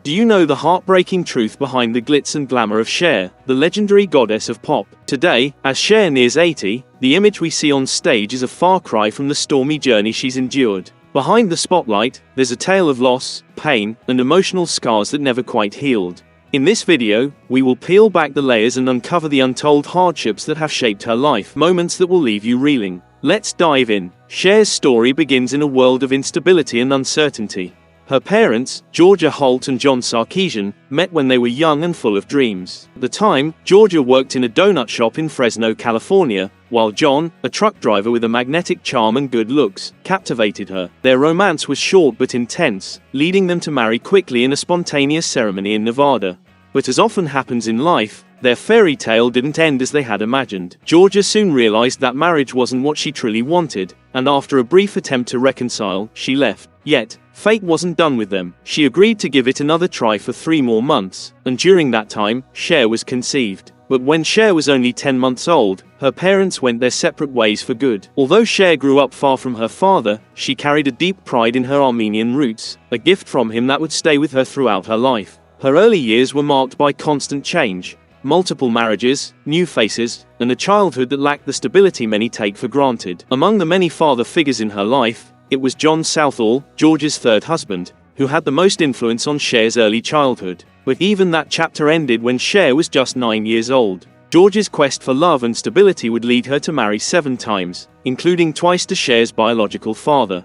Do you know the heartbreaking truth behind the glitz and glamour of Cher, the legendary goddess of pop? Today, as Cher nears 80, the image we see on stage is a far cry from the stormy journey she's endured. Behind the spotlight, there's a tale of loss, pain, and emotional scars that never quite healed. In this video, we will peel back the layers and uncover the untold hardships that have shaped her life, moments that will leave you reeling. Let's dive in. Cher's story begins in a world of instability and uncertainty. Her parents, Georgia Holt and John Sarkeesian, met when they were young and full of dreams. At the time, Georgia worked in a donut shop in Fresno, California, while John, a truck driver with a magnetic charm and good looks, captivated her. Their romance was short but intense, leading them to marry quickly in a spontaneous ceremony in Nevada. But as often happens in life, their fairy tale didn't end as they had imagined. Georgia soon realized that marriage wasn't what she truly wanted, and after a brief attempt to reconcile, she left. Yet, fate wasn't done with them. She agreed to give it another try for 3 more months, and during that time, Cher was conceived. But when Cher was only 10 months old, her parents went their separate ways for good. Although Cher grew up far from her father, she carried a deep pride in her Armenian roots, a gift from him that would stay with her throughout her life. Her early years were marked by constant change, multiple marriages, new faces, and a childhood that lacked the stability many take for granted. Among the many father figures in her life, it was John Southall, Georgia's third husband, who had the most influence on Cher's early childhood. But even that chapter ended when Cher was just 9 years old. Georgia's quest for love and stability would lead her to marry 7 times, including twice to Cher's biological father.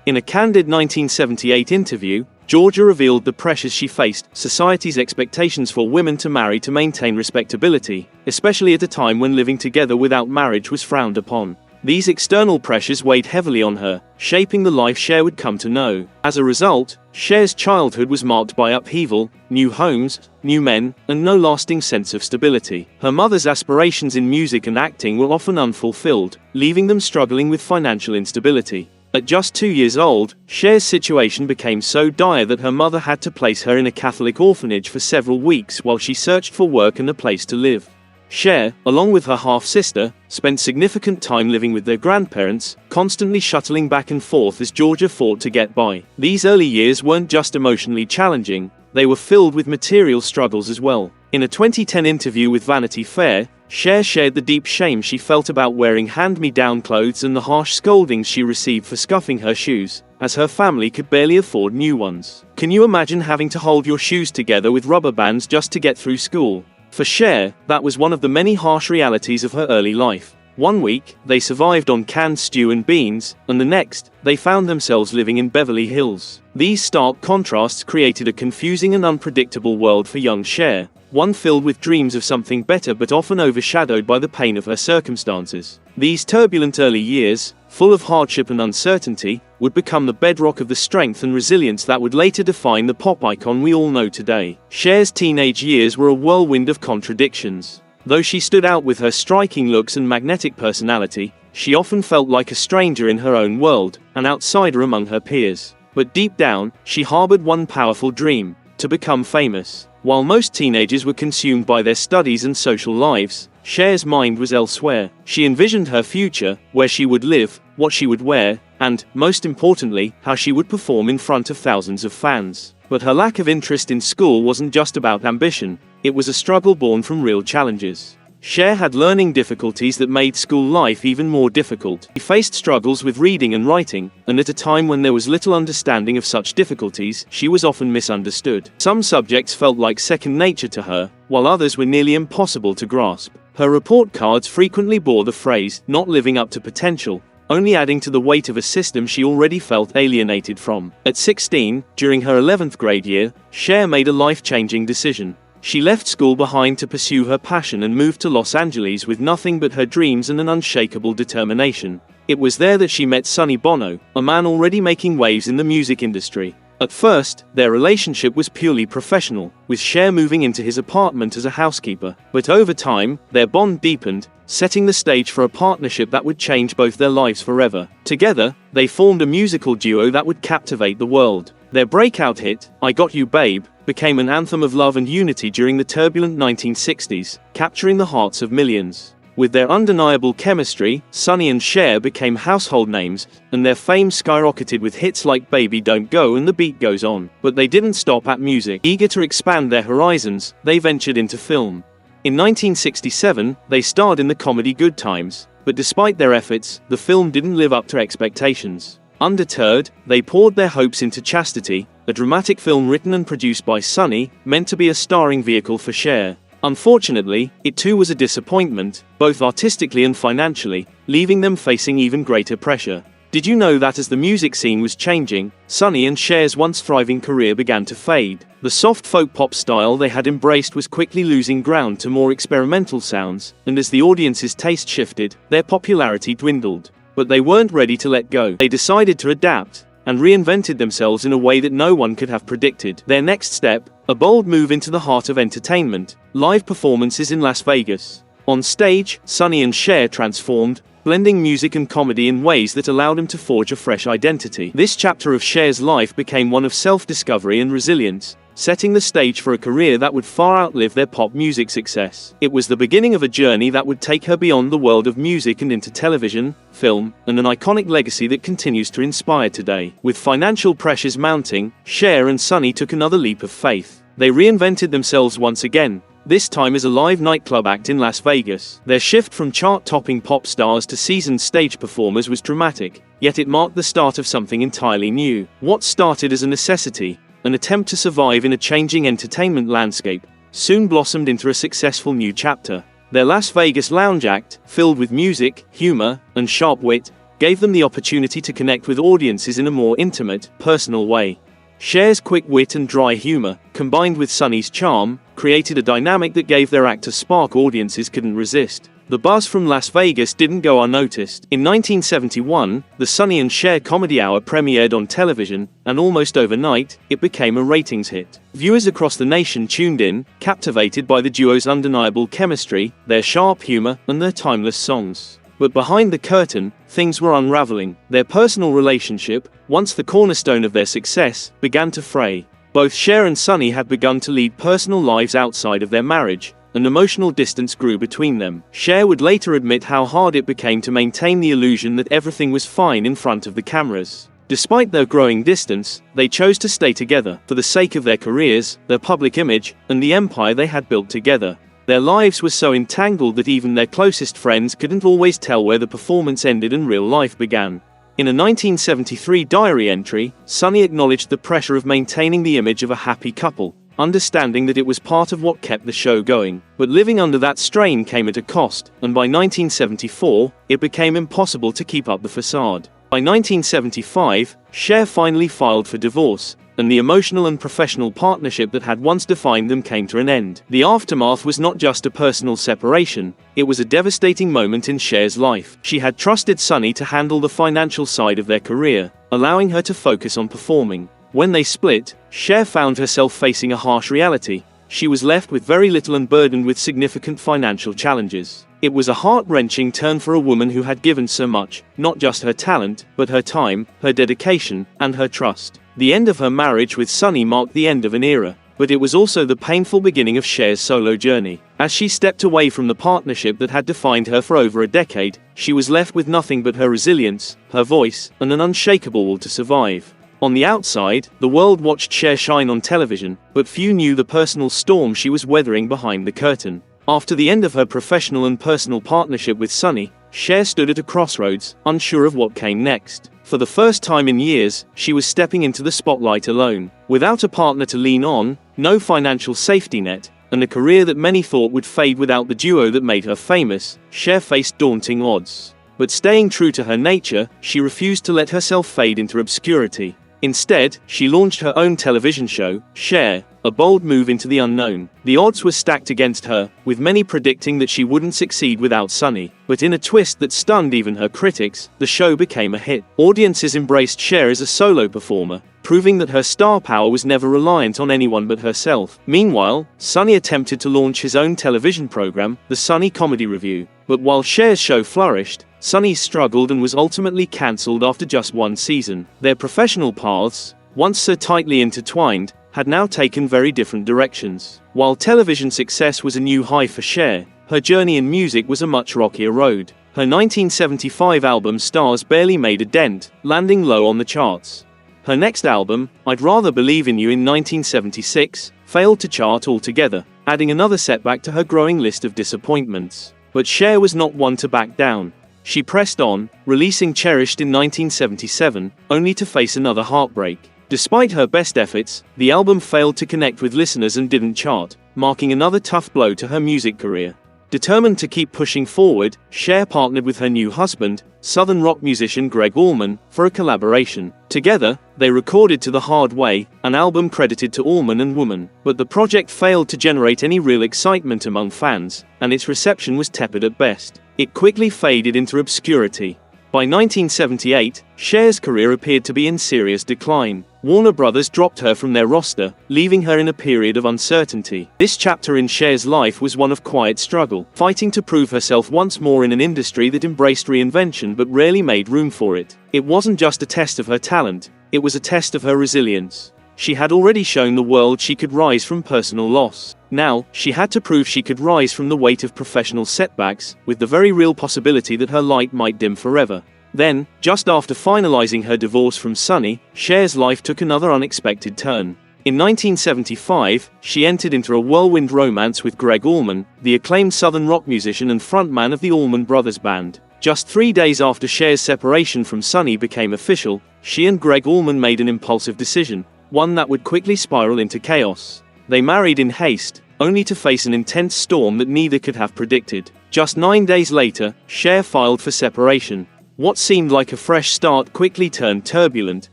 In a candid 1978 interview, Georgia revealed the pressures she faced, society's expectations for women to marry to maintain respectability, especially at a time when living together without marriage was frowned upon. These external pressures weighed heavily on her, shaping the life Cher would come to know. As a result, Cher's childhood was marked by upheaval, new homes, new men, and no lasting sense of stability. Her mother's aspirations in music and acting were often unfulfilled, leaving them struggling with financial instability. At just 2 years old, Cher's situation became so dire that her mother had to place her in a Catholic orphanage for several weeks while she searched for work and a place to live. Cher, along with her half-sister, spent significant time living with their grandparents, constantly shuttling back and forth as Georgia fought to get by. These early years weren't just emotionally challenging, they were filled with material struggles as well. In a 2010 interview with Vanity Fair, Cher shared the deep shame she felt about wearing hand-me-down clothes and the harsh scoldings she received for scuffing her shoes, as her family could barely afford new ones. Can you imagine having to hold your shoes together with rubber bands just to get through school? For Cher, that was one of the many harsh realities of her early life. One week, they survived on canned stew and beans, and the next, they found themselves living in Beverly Hills. These stark contrasts created a confusing and unpredictable world for young Cher, one filled with dreams of something better but often overshadowed by the pain of her circumstances. These turbulent early years, full of hardship and uncertainty, would become the bedrock of the strength and resilience that would later define the pop icon we all know today. Cher's teenage years were a whirlwind of contradictions. Though she stood out with her striking looks and magnetic personality, she often felt like a stranger in her own world, an outsider among her peers. But deep down, she harbored one powerful dream: to become famous. While most teenagers were consumed by their studies and social lives, Cher's mind was elsewhere. She envisioned her future, where she would live, what she would wear, and, most importantly, how she would perform in front of thousands of fans. But her lack of interest in school wasn't just about ambition, it was a struggle born from real challenges. Cher had learning difficulties that made school life even more difficult. She faced struggles with reading and writing, and at a time when there was little understanding of such difficulties, she was often misunderstood. Some subjects felt like second nature to her, while others were nearly impossible to grasp. Her report cards frequently bore the phrase, "not living up to potential," only adding to the weight of a system she already felt alienated from. At 16, during her 11th grade year, Cher made a life-changing decision. She left school behind to pursue her passion and moved to Los Angeles with nothing but her dreams and an unshakable determination. It was there that she met Sonny Bono, a man already making waves in the music industry. At first, their relationship was purely professional, with Cher moving into his apartment as a housekeeper. But over time, their bond deepened, setting the stage for a partnership that would change both their lives forever. Together, they formed a musical duo that would captivate the world. Their breakout hit, "I Got You Babe," became an anthem of love and unity during the turbulent 1960s, capturing the hearts of millions. With their undeniable chemistry, Sonny and Cher became household names, and their fame skyrocketed with hits like Baby Don't Go and The Beat Goes On. But they didn't stop at music. Eager to expand their horizons, they ventured into film. In 1967, they starred in the comedy Good Times, but despite their efforts, the film didn't live up to expectations. Undeterred, they poured their hopes into Chastity, a dramatic film written and produced by Sonny, meant to be a starring vehicle for Cher. Unfortunately, it too was a disappointment, both artistically and financially, leaving them facing even greater pressure. Did you know that as the music scene was changing, Sonny and Cher's once thriving career began to fade? The soft folk pop style they had embraced was quickly losing ground to more experimental sounds, and as the audience's taste shifted, their popularity dwindled. But they weren't ready to let go. They decided to adapt, and reinvented themselves in a way that no one could have predicted. Their next step, a bold move into the heart of entertainment, live performances in Las Vegas. On stage, Sonny and Cher transformed, blending music and comedy in ways that allowed him to forge a fresh identity. This chapter of Cher's life became one of self-discovery and resilience, setting the stage for a career that would far outlive their pop music success. It was the beginning of a journey that would take her beyond the world of music and into television, film, and an iconic legacy that continues to inspire today. With financial pressures mounting, Cher and Sonny took another leap of faith. They reinvented themselves once again, this time as a live nightclub act in Las Vegas. Their shift from chart-topping pop stars to seasoned stage performers was dramatic, yet it marked the start of something entirely new. What started as a necessity, an attempt to survive in a changing entertainment landscape, soon blossomed into a successful new chapter. Their Las Vegas lounge act, filled with music, humor, and sharp wit, gave them the opportunity to connect with audiences in a more intimate, personal way. Cher's quick wit and dry humor, combined with Sonny's charm, created a dynamic that gave their act a spark audiences couldn't resist. The buzz from Las Vegas didn't go unnoticed. In 1971, the Sonny and Cher Comedy Hour premiered on television, and almost overnight, it became a ratings hit. Viewers across the nation tuned in, captivated by the duo's undeniable chemistry, their sharp humor, and their timeless songs. But behind the curtain, things were unraveling. Their personal relationship, once the cornerstone of their success, began to fray. Both Cher and Sonny had begun to lead personal lives outside of their marriage, and emotional distance grew between them. Cher would later admit how hard it became to maintain the illusion that everything was fine in front of the cameras. Despite their growing distance, they chose to stay together, for the sake of their careers, their public image, and the empire they had built together. Their lives were so entangled that even their closest friends couldn't always tell where the performance ended and real life began. In a 1973 diary entry, Sonny acknowledged the pressure of maintaining the image of a happy couple, understanding that it was part of what kept the show going. But living under that strain came at a cost, and by 1974, it became impossible to keep up the facade. By 1975, Cher finally filed for divorce, and the emotional and professional partnership that had once defined them came to an end. The aftermath was not just a personal separation, it was a devastating moment in Cher's life. She had trusted Sonny to handle the financial side of their career, allowing her to focus on performing. When they split, Cher found herself facing a harsh reality. She was left with very little and burdened with significant financial challenges. It was a heart-wrenching turn for a woman who had given so much, not just her talent, but her time, her dedication, and her trust. The end of her marriage with Sonny marked the end of an era, but it was also the painful beginning of Cher's solo journey. As she stepped away from the partnership that had defined her for over a decade, she was left with nothing but her resilience, her voice, and an unshakable will to survive. On the outside, the world watched Cher shine on television, but few knew the personal storm she was weathering behind the curtain. After the end of her professional and personal partnership with Sonny, Cher stood at a crossroads, unsure of what came next. For the first time in years, she was stepping into the spotlight alone. Without a partner to lean on, no financial safety net, and a career that many thought would fade without the duo that made her famous, Cher faced daunting odds. But staying true to her nature, she refused to let herself fade into obscurity. Instead, she launched her own television show, Cher, a bold move into the unknown. The odds were stacked against her, with many predicting that she wouldn't succeed without Sonny. But in a twist that stunned even her critics, the show became a hit. Audiences embraced Cher as a solo performer, proving that her star power was never reliant on anyone but herself. Meanwhile, Sonny attempted to launch his own television program, The Sonny Comedy Review. But while Cher's show flourished, Sonny struggled and was ultimately cancelled after just one season. Their professional paths, once so tightly intertwined, had now taken very different directions. While television success was a new high for Cher, Her journey in music was a much rockier road. Her 1975 album Stars barely made a dent, landing low on the charts. Her next album, I'd Rather Believe in You in 1976, failed to chart altogether, adding another setback to her growing list of disappointments. But Cher was not one to back down. She pressed on, releasing Cherished in 1977, only to face another heartbreak. Despite her best efforts, the album failed to connect with listeners and didn't chart, marking another tough blow to her music career. Determined to keep pushing forward, Cher partnered with her new husband, Southern rock musician Gregg Allman, for a collaboration. Together, they recorded To the Hard Way, an album credited to Allman and Woman. But the project failed to generate any real excitement among fans, and its reception was tepid at best. It quickly faded into obscurity. By 1978, Cher's career appeared to be in serious decline. Warner Brothers dropped her from their roster, leaving her in a period of uncertainty. This chapter in Cher's life was one of quiet struggle, fighting to prove herself once more in an industry that embraced reinvention but rarely made room for it. It wasn't just a test of her talent, it was a test of her resilience. She had already shown the world she could rise from personal loss. Now, she had to prove she could rise from the weight of professional setbacks, with the very real possibility that her light might dim forever. Then, just after finalizing her divorce from Sonny, Cher's life took another unexpected turn. In 1975, she entered into a whirlwind romance with Gregg Allman, the acclaimed Southern rock musician and frontman of the Allman Brothers Band. Just 3 days after Cher's separation from Sonny became official, she and Gregg Allman made an impulsive decision, one that would quickly spiral into chaos. They married in haste, only to face an intense storm that neither could have predicted. Just 9 days later, Cher filed for separation. What seemed like a fresh start quickly turned turbulent,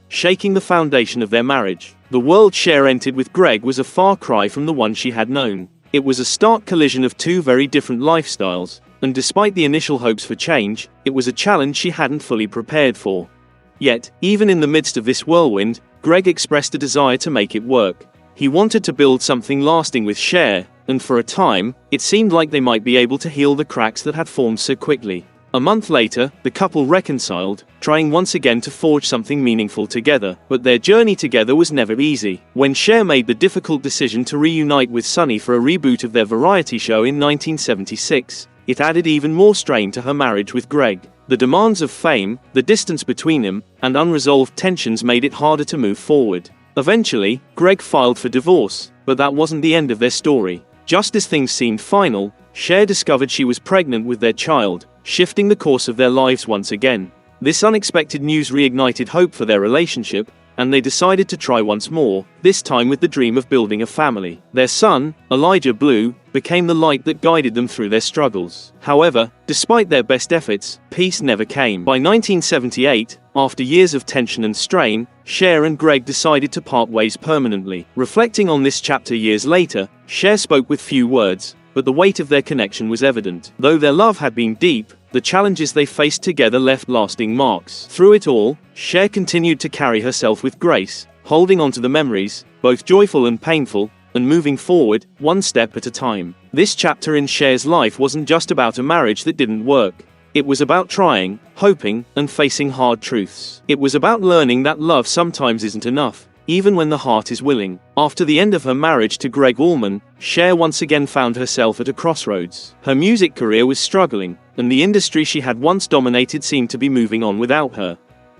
shaking the foundation of their marriage. The world Cher entered with Gregg was a far cry from the one she had known. It was a stark collision of two very different lifestyles, and despite the initial hopes for change, it was a challenge she hadn't fully prepared for. Yet, even in the midst of this whirlwind, Gregg expressed a desire to make it work. He wanted to build something lasting with Cher, and for a time, it seemed like they might be able to heal the cracks that had formed so quickly. A month later, the couple reconciled, trying once again to forge something meaningful together, but their journey together was never easy. When Cher made the difficult decision to reunite with Sonny for a reboot of their variety show in 1976, it added even more strain to her marriage with Gregg. The demands of fame, the distance between them, and unresolved tensions made it harder to move forward. Eventually, Gregg filed for divorce, but that wasn't the end of their story. Just as things seemed final, Cher discovered she was pregnant with their child, shifting the course of their lives once again. This unexpected news reignited hope for their relationship, and they decided to try once more, this time with the dream of building a family. Their son, Elijah Blue, became the light that guided them through their struggles. However, despite their best efforts, peace never came. By 1978, after years of tension and strain, Cher and Gregg decided to part ways permanently. Reflecting on this chapter years later, Cher spoke with few words, but the weight of their connection was evident. Though their love had been deep, the challenges they faced together left lasting marks. Through it all, Cher continued to carry herself with grace, holding on to the memories, both joyful and painful, and moving forward, one step at a time. This chapter in Cher's life wasn't just about a marriage that didn't work. It was about trying, hoping, and facing hard truths. It was about learning that love sometimes isn't enough, even when the heart is willing. After the end of her marriage to Gregg Allman, Cher once again found herself at a crossroads. Her music career was struggling, and the industry she had once dominated seemed to be moving on without her.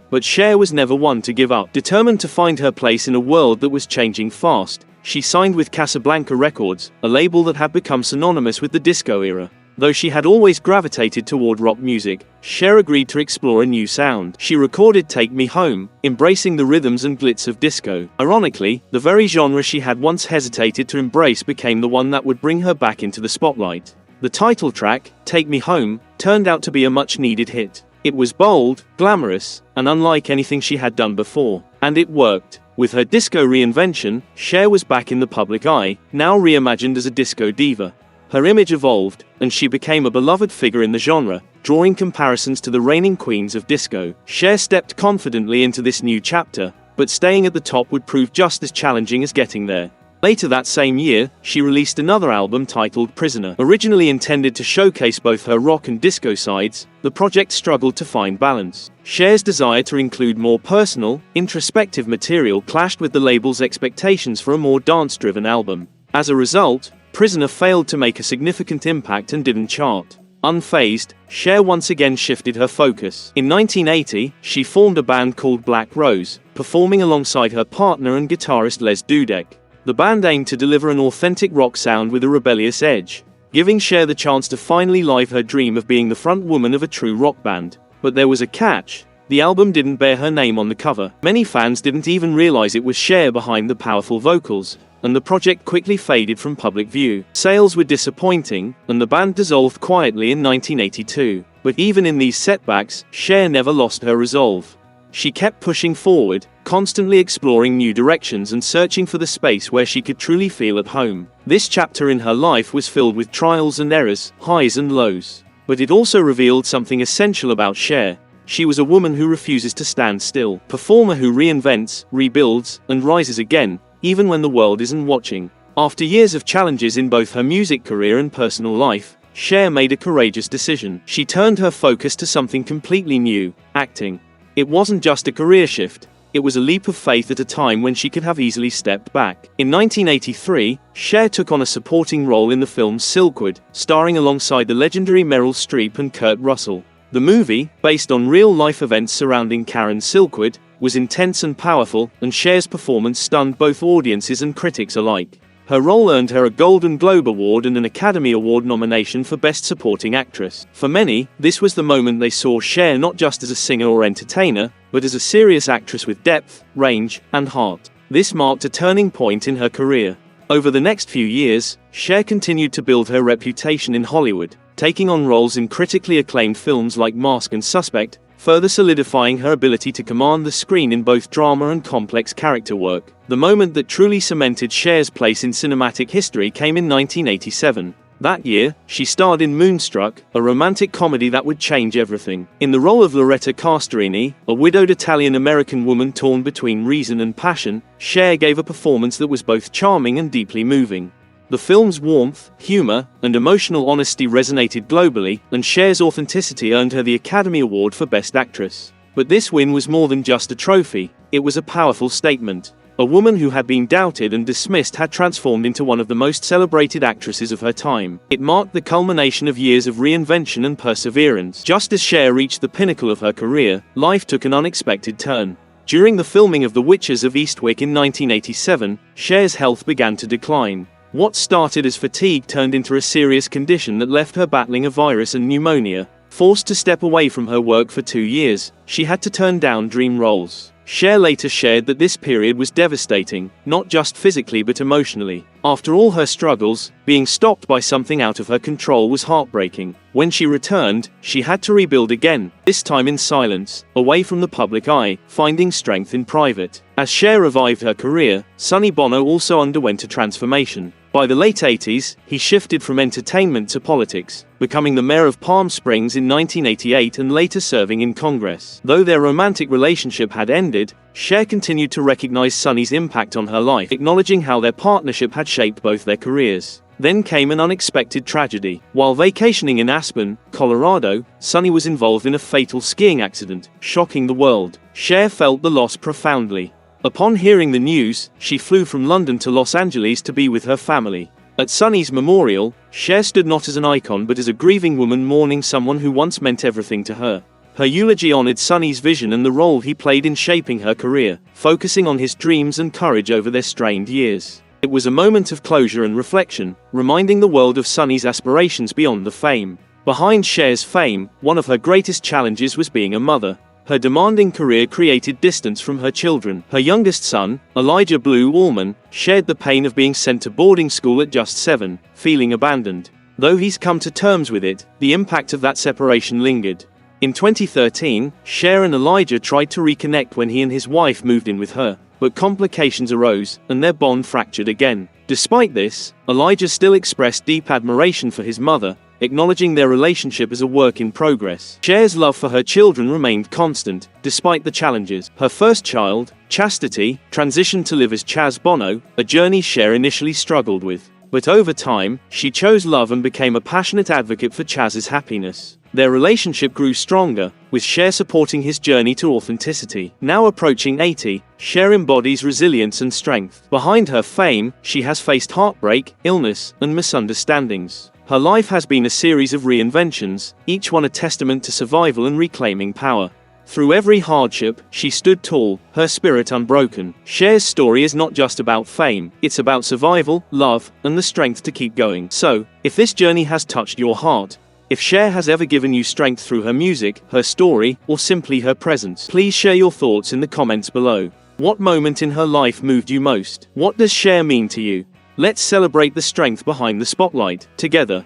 But Cher was never one to give up. Determined to find her place in a world that was changing fast, she signed with Casablanca Records, a label that had become synonymous with the disco era. Though she had always gravitated toward rock music, Cher agreed to explore a new sound. She recorded Take Me Home, embracing the rhythms and glitz of disco. Ironically, the very genre she had once hesitated to embrace became the one that would bring her back into the spotlight. The title track, Take Me Home, turned out to be a much-needed hit. It was bold, glamorous, and unlike anything she had done before. And it worked. With her disco reinvention, Cher was back in the public eye, now reimagined as a disco diva. Her image evolved, and she became a beloved figure in the genre, drawing comparisons to the reigning queens of disco. Cher stepped confidently into this new chapter, but staying at the top would prove just as challenging as getting there. Later that same year, she released another album titled Prisoner. Originally intended to showcase both her rock and disco sides, the project struggled to find balance. Cher's desire to include more personal, introspective material clashed with the label's expectations for a more dance-driven album. As a result, Prisoner failed to make a significant impact and didn't chart. Unfazed, Cher once again shifted her focus. In 1980, she formed a band called Black Rose, performing alongside her partner and guitarist Les Dudek. The band aimed to deliver an authentic rock sound with a rebellious edge, giving Cher the chance to finally live her dream of being the front woman of a true rock band. But there was a catch. The album didn't bear her name on the cover. Many fans didn't even realize it was Cher behind the powerful vocals, and the project quickly faded from public view. Sales were disappointing, and the band dissolved quietly in 1982. But even in these setbacks, Cher never lost her resolve. She kept pushing forward, constantly exploring new directions and searching for the space where she could truly feel at home. This chapter in her life was filled with trials and errors, highs and lows. But it also revealed something essential about Cher. She was a woman who refuses to stand still, performer who reinvents, rebuilds, and rises again, even when the world isn't watching. After years of challenges in both her music career and personal life, Cher made a courageous decision. She turned her focus to something completely new, acting. It wasn't just a career shift, it was a leap of faith at a time when she could have easily stepped back. In 1983, Cher took on a supporting role in the film Silkwood, starring alongside the legendary Meryl Streep and Kurt Russell. The movie, based on real-life events surrounding Karen Silkwood, was intense and powerful, and Cher's performance stunned both audiences and critics alike. Her role earned her a Golden Globe Award and an Academy Award nomination for Best Supporting Actress. For many, this was the moment they saw Cher not just as a singer or entertainer, but as a serious actress with depth, range, and heart. This marked a turning point in her career. Over the next few years, Cher continued to build her reputation in Hollywood, taking on roles in critically acclaimed films like Mask and Suspect, further solidifying her ability to command the screen in both drama and complex character work. The moment that truly cemented Cher's place in cinematic history came in 1987. That year, she starred in Moonstruck, a romantic comedy that would change everything. In the role of Loretta Castorini, a widowed Italian-American woman torn between reason and passion, Cher gave a performance that was both charming and deeply moving. The film's warmth, humor, and emotional honesty resonated globally, and Cher's authenticity earned her the Academy Award for Best Actress. But this win was more than just a trophy, it was a powerful statement. A woman who had been doubted and dismissed had transformed into one of the most celebrated actresses of her time. It marked the culmination of years of reinvention and perseverance. Just as Cher reached the pinnacle of her career, life took an unexpected turn. During the filming of The Witches of Eastwick in 1987, Cher's health began to decline. What started as fatigue turned into a serious condition that left her battling a virus and pneumonia. Forced to step away from her work for 2 years, she had to turn down dream roles. Cher later shared that this period was devastating, not just physically but emotionally. After all her struggles, being stopped by something out of her control was heartbreaking. When she returned, she had to rebuild again, this time in silence, away from the public eye, finding strength in private. As Cher revived her career, Sonny Bono also underwent a transformation. By the late 80s, he shifted from entertainment to politics, becoming the mayor of Palm Springs in 1988 and later serving in Congress. Though their romantic relationship had ended, Cher continued to recognize Sonny's impact on her life, acknowledging how their partnership had shaped both their careers. Then came an unexpected tragedy. While vacationing in Aspen, Colorado, Sonny was involved in a fatal skiing accident, shocking the world. Cher felt the loss profoundly. Upon hearing the news, she flew from London to Los Angeles to be with her family. At Sonny's memorial, Cher stood not as an icon but as a grieving woman mourning someone who once meant everything to her. Her eulogy honored Sonny's vision and the role he played in shaping her career, focusing on his dreams and courage over their strained years. It was a moment of closure and reflection, reminding the world of Sonny's aspirations beyond the fame. Behind Cher's fame, one of her greatest challenges was being a mother. Her demanding career created distance from her children. Her youngest son, Elijah Blue Allman, shared the pain of being sent to boarding school at just 7, feeling abandoned. Though he's come to terms with it, the impact of that separation lingered. In 2013, Cher and Elijah tried to reconnect when he and his wife moved in with her, but complications arose, and their bond fractured again. Despite this, Elijah still expressed deep admiration for his mother, acknowledging their relationship as a work in progress. Cher's love for her children remained constant, despite the challenges. Her first child, Chastity, transitioned to live as Chaz Bono, a journey Cher initially struggled with. But over time, she chose love and became a passionate advocate for Chaz's happiness. Their relationship grew stronger, with Cher supporting his journey to authenticity. Now approaching 80, Cher embodies resilience and strength. Behind her fame, she has faced heartbreak, illness, and misunderstandings. Her life has been a series of reinventions, each one a testament to survival and reclaiming power. Through every hardship, she stood tall, her spirit unbroken. Cher's story is not just about fame, it's about survival, love, and the strength to keep going. So, if this journey has touched your heart, if Cher has ever given you strength through her music, her story, or simply her presence, please share your thoughts in the comments below. What moment in her life moved you most? What does Cher mean to you? Let's celebrate the strength behind the spotlight, together.